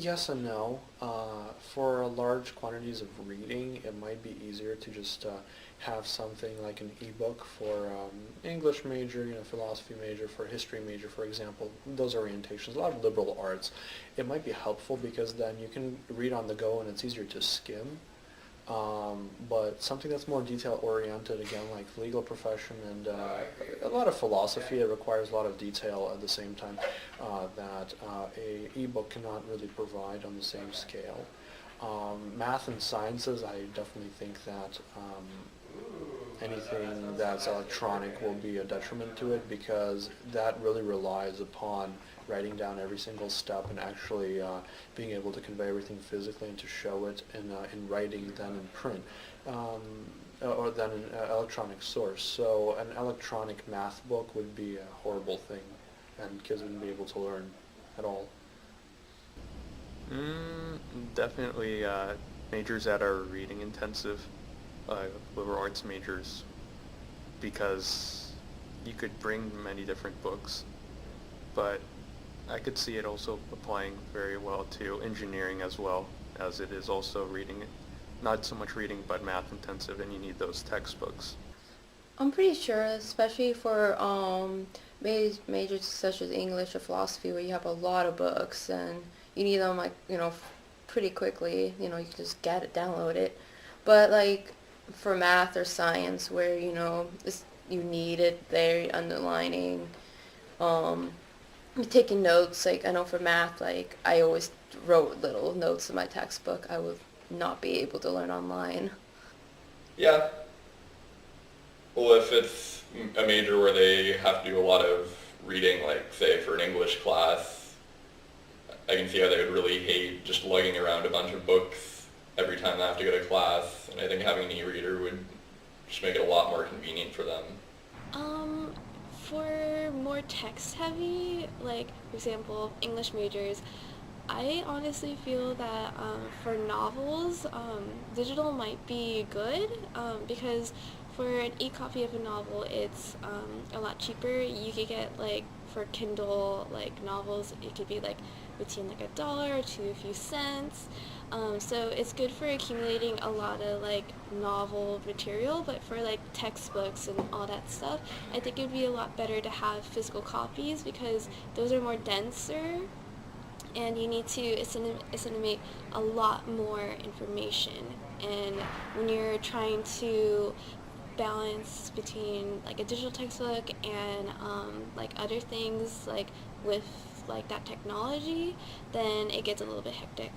Yes and no. For large quantities of reading, it might be easier to just have something like an ebook for English major, philosophy major, for history major, for example. Those orientations, a lot of liberal arts. It might be helpful because then you can read on the go and it's easier to skim. But something that's more detail oriented, again, like legal profession and a lot of philosophy, it requires a lot of detail at the same time that a ebook cannot really provide on the same scale. Math and sciences, I definitely think that anything that's electronic will be a detriment to it because that really relies upon writing down every single step and actually being able to convey everything physically and to show it in writing than in print or than an electronic source. So an electronic math book would be a horrible thing and kids wouldn't be able to learn at all. Mm, definitely majors that are reading intensive, liberal arts majors, because you could bring many different books, but I could see it also applying very well to engineering as well, as it is also reading, not so much reading, but math intensive, and you need those textbooks. I'm pretty sure, especially for majors such as English or philosophy, where you have a lot of books and you need them like pretty quickly. You can just get it, download it. But like for math or science, where you need it there, underlining, um, taking notes. Like I know for math, like I always wrote little notes in my textbook. I would not be able to learn online. Yeah. Well, if it's a major where they have to do a lot of reading, like say for an English class, I can see how they would really hate just lugging around a bunch of books every time they have to go to class. And I think having an e-reader would just make it a lot more convenient for them. Um, for more text heavy, like for example, English majors, I honestly feel that for novels, digital might be good because for an e-copy of a novel, it's a lot cheaper. You could get like for Kindle like novels, it could be like between like $1 to a few cents. So it's good for accumulating a lot of like novel material, but for like textbooks and all that stuff, I think it would be a lot better to have physical copies because those are more denser and you need to estimate a lot more information. And when you're trying to balance between like a digital textbook and like other things like with like that technology, then it gets a little bit hectic.